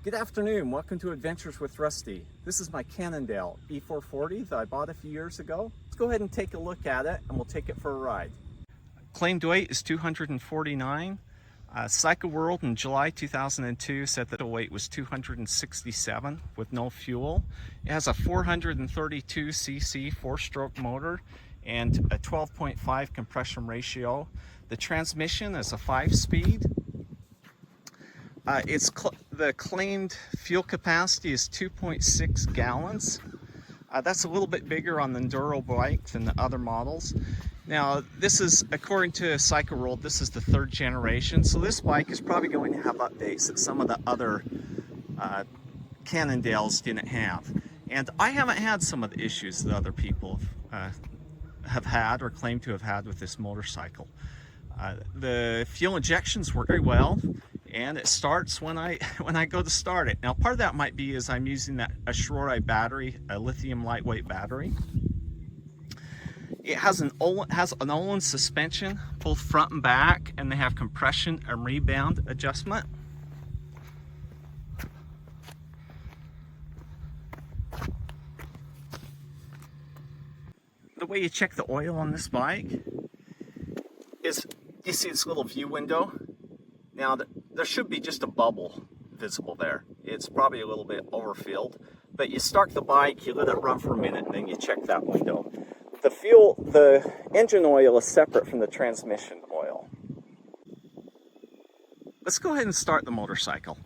Good afternoon, welcome to Adventures with Rusty. This is my Cannondale E440 that I bought a few years ago. Let's go ahead and take a look at it and we'll take it for a ride. Claimed weight is 249. Cycle World in July 2002 said that the weight was 267 with no fuel. It has a 432cc four-stroke motor and a 12.5 compression ratio. The transmission is a 5-speed. The claimed fuel capacity is 2.6 gallons. That's a little bit bigger on the Enduro bike than the other models. Now, this is, according to Cycle World, this is the 3rd generation. So this bike is probably going to have updates that some of the other Cannondales didn't have. And I haven't had some of the issues that other people have had or claim to have had with this motorcycle. The fuel injections work very well, and it starts when I go to start it. Now, part of that might be is I'm using a Shorei battery, a lithium lightweight battery. It has an Olin suspension, both front and back, and they have compression and rebound adjustment. The way you check the oil on this bike is, you see this little view window? Now, there should be just a bubble visible there. It's probably a little bit overfilled, but you start the bike, you let it run for a minute, and then you check that window. The engine oil is separate from the transmission oil. Let's go ahead and start the motorcycle.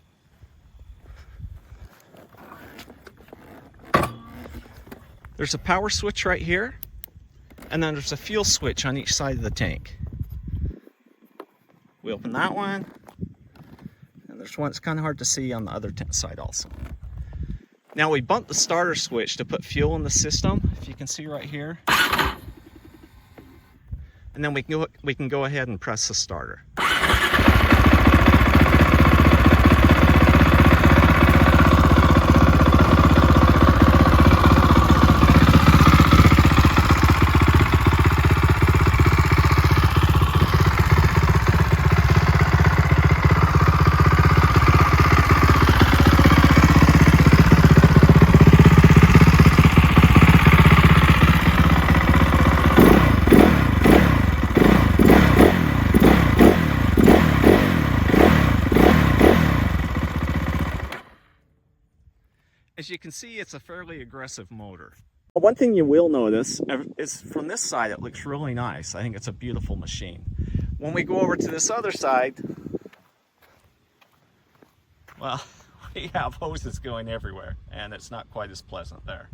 There's a power switch right here, and then there's a fuel switch on each side of the tank. We open that one, and there's one that's kind of hard to see on the other side also. Now we bump the starter switch to put fuel in the system, if you can see right here. And then we can go ahead and press the starter. As you can see, it's a fairly aggressive motor. One thing you will notice is from this side, it looks really nice. I think it's a beautiful machine. When we go over to this other side, well, we have hoses going everywhere, and it's not quite as pleasant there.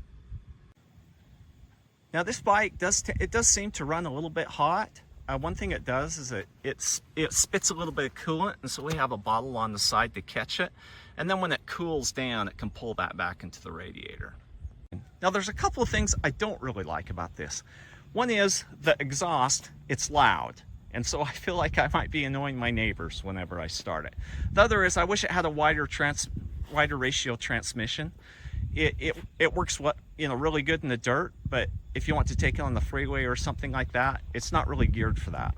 Now this bike does seem to run a little bit hot. One thing it does is it spits a little bit of coolant, and so we have a bottle on the side to catch it. And then when it cools down, it can pull that back into the radiator. Now there's a couple of things I don't really like about this. One is the exhaust, it's loud. And so I feel like I might be annoying my neighbors whenever I start it. The other is I wish it had a wider ratio transmission. It works really good in the dirt, but if you want to take it on the freeway or something like that, it's not really geared for that.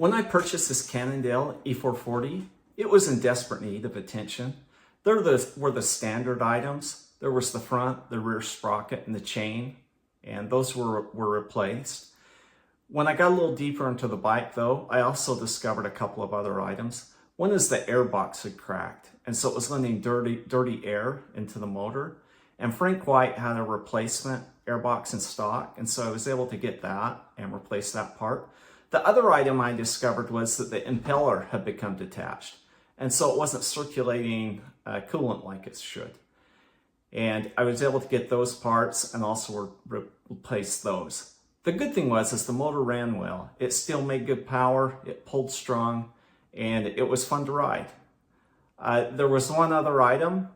When I purchased this Cannondale E440, it was in desperate need of attention. There were the standard items. There was the front, the rear sprocket, and the chain, and those were replaced. When I got a little deeper into the bike though, I also discovered a couple of other items. One is the airbox had cracked, and so it was letting dirty air into the motor. And Frank White had a replacement airbox in stock, and so I was able to get that and replace that part. The other item I discovered was that the impeller had become detached, and so it wasn't circulating coolant like it should. And I was able to get those parts and also replace those. The good thing was the motor ran well. It still made good power, it pulled strong, and it was fun to ride. There was one other item,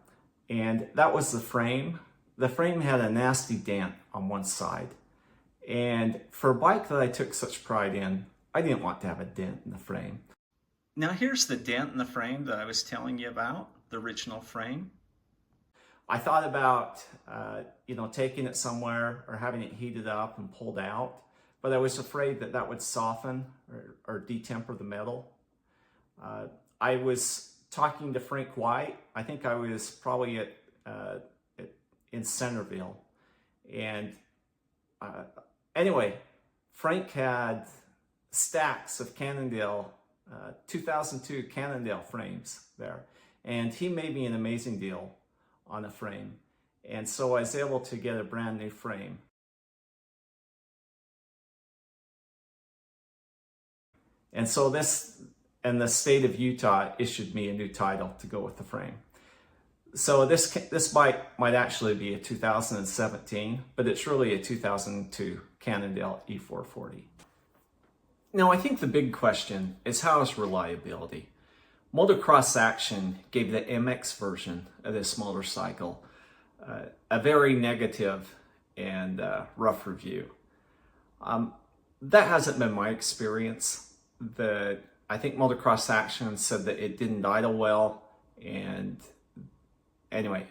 and that was the frame. The frame had a nasty dent on one side. And for a bike that I took such pride in, I didn't want to have a dent in the frame. Now here's the dent in the frame that I was telling you about, the original frame. I thought about, taking it somewhere or having it heated up and pulled out, but I was afraid that that would soften or detemper the metal. I was talking to Frank White. I think I was probably in Centerville, and anyway, Frank had stacks of Cannondale, 2002 Cannondale frames there, and he made me an amazing deal on a frame, and so I was able to get a brand new frame. And so and the state of Utah issued me a new title to go with the frame. So this bike might actually be a 2017, but it's really a 2002 Cannondale E440. Now I think the big question is, how is reliability? Motocross Action gave the MX version of this motorcycle a very negative and rough review. That hasn't been my experience. I think Motocross Action said that it didn't idle well, and anyway,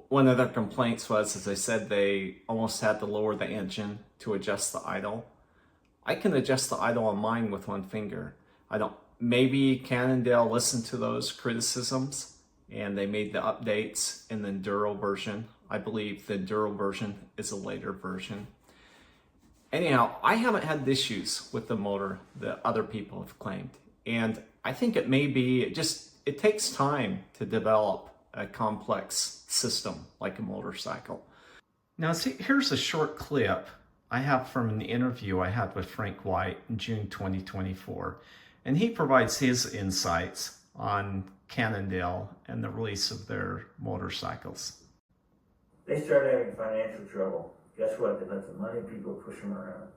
one of their complaints was, as I said, they almost had to lower the engine to adjust the idle. I can adjust the idle on mine with one finger. Maybe Cannondale listened to those criticisms and they made the updates in the Enduro version. I believe the Enduro version is a later version. Anyhow, I haven't had issues with the motor that other people have claimed. And I think it may be, it takes time to develop a complex system like a motorcycle. Now see, here's a short clip I have from an interview I had with Frank White in June 2024. And he provides his insights on Cannondale and the release of their motorcycles. They started having financial trouble. Guess what? They let the money people push them around.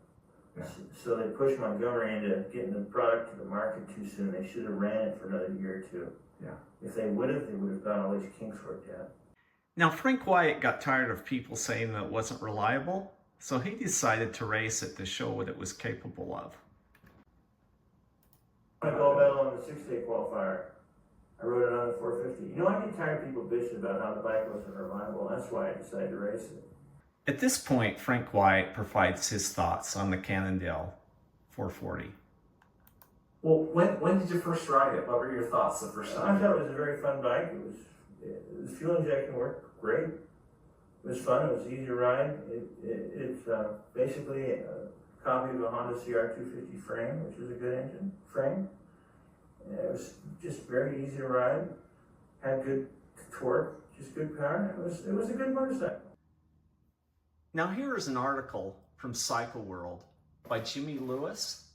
Yeah. So they pushed Montgomery into getting the product to the market too soon. They should have ran it for another year or two. Yeah. If they would have gone all these kinks worked out. Now Frank White got tired of people saying that it wasn't reliable, so he decided to race it to show what it was capable of. I gold medal on the 6-day qualifier. I rode it on the 450. I get tired of people bitching about how the bike wasn't reliable. That's why I decided to race it. At this point, Frank White provides his thoughts on the Cannondale 440. Well, when did you first ride it? What were your thoughts the first time? I thought it was a very fun bike. The fuel injection worked great. It was fun. It was easy to ride. It's basically a copy of a Honda CR250 frame, which was a good engine frame. It was just very easy to ride. Had good torque, just good power. It was a good motorcycle. Now here is an article from Cycle World by Jimmy Lewis,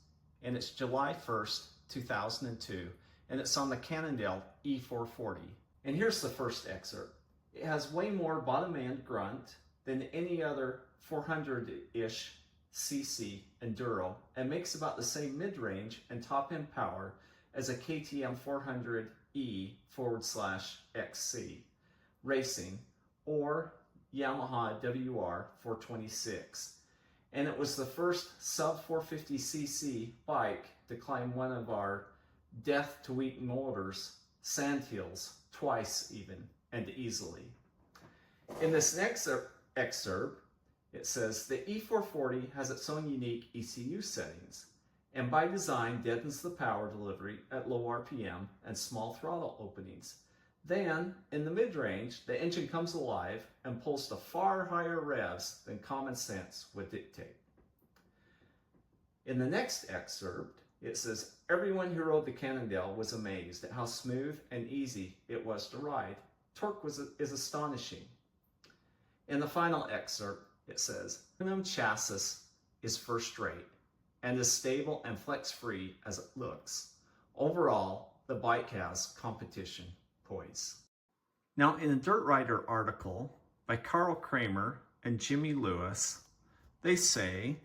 and it's July 1st, 2002, and it's on the Cannondale E440. And here's the first excerpt. It has way more bottom end grunt than any other 400-ish cc Enduro and makes about the same mid-range and top-end power as a KTM 400E/XC Racing or Yamaha WR426. And it was the first sub 450cc bike to climb one of our Death to Wheaton Motors sandhills twice even, and easily. In this next excerpt, it says the E440 has its own unique ECU settings, and by design deadens the power delivery at low RPM and small throttle openings. Then, in the mid-range, the engine comes alive and pulls to far higher revs than common sense would dictate. In the next excerpt, it says, everyone who rode the Cannondale was amazed at how smooth and easy it was to ride. Torque is astonishing. In the final excerpt, it says, aluminum chassis is first rate and as stable and flex-free as it looks. Overall, the bike has competition poise. Now, in a Dirt Rider article by Carl Kramer and Jimmy Lewis, they say,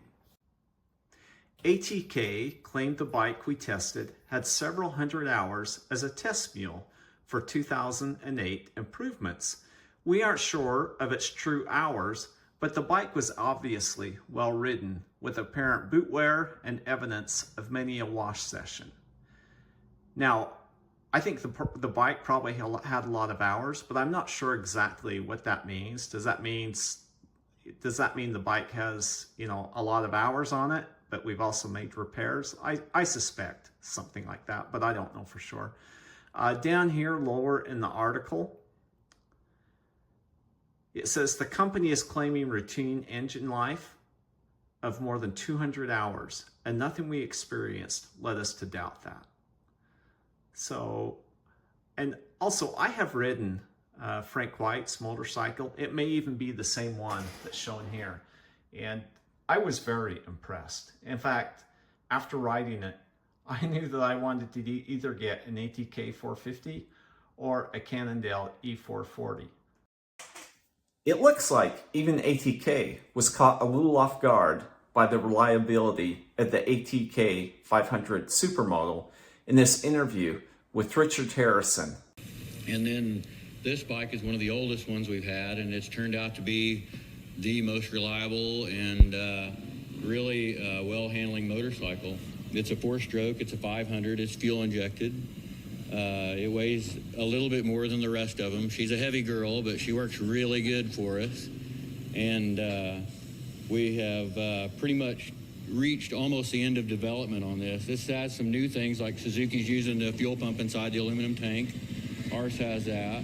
ATK claimed the bike we tested had several hundred hours as a test mule for 2008 improvements. We aren't sure of its true hours, but the bike was obviously well ridden with apparent boot wear and evidence of many a wash session. Now, I think the bike probably had a lot of hours, but I'm not sure exactly what that means. Does that mean the bike has, a lot of hours on it, but we've also made repairs? I suspect something like that, but I don't know for sure. Down here, lower in the article, it says the company is claiming routine engine life of more than 200 hours, and nothing we experienced led us to doubt that. So, and also I have ridden Frank White's motorcycle. It may even be the same one that's shown here. And I was very impressed. In fact, after riding it, I knew that I wanted to either get an ATK 450 or a Cannondale E440. It looks like even ATK was caught a little off guard by the reliability of the ATK 500 Supermoto in this interview with Richard Harrison. And then this bike is one of the oldest ones we've had, and it's turned out to be the most reliable and really well-handling motorcycle. It's a 4-stroke, it's a 500, it's fuel injected. It weighs a little bit more than the rest of them. She's a heavy girl, but she works really good for us. And we have pretty much reached almost the end of development on this. This has some new things, like Suzuki's using the fuel pump inside the aluminum tank. Ours has that.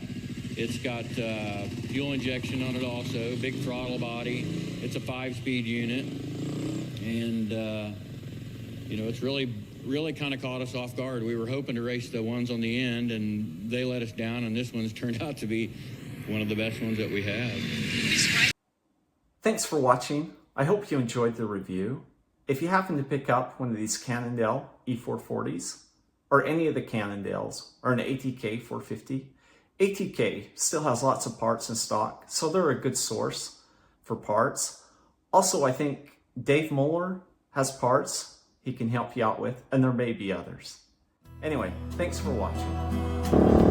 It's got fuel injection on it also, big throttle body. It's a 5-speed unit. And, it's really kind of caught us off guard. We were hoping to race the ones on the end, and they let us down, and this one's turned out to be one of the best ones that we have. Thanks for watching. I hope you enjoyed the review. If you happen to pick up one of these Cannondale E440s, or any of the Cannondales, or an ATK 450, ATK still has lots of parts in stock, so they're a good source for parts. Also, I think Dave Muller has parts he can help you out with, and there may be others. Anyway, thanks for watching.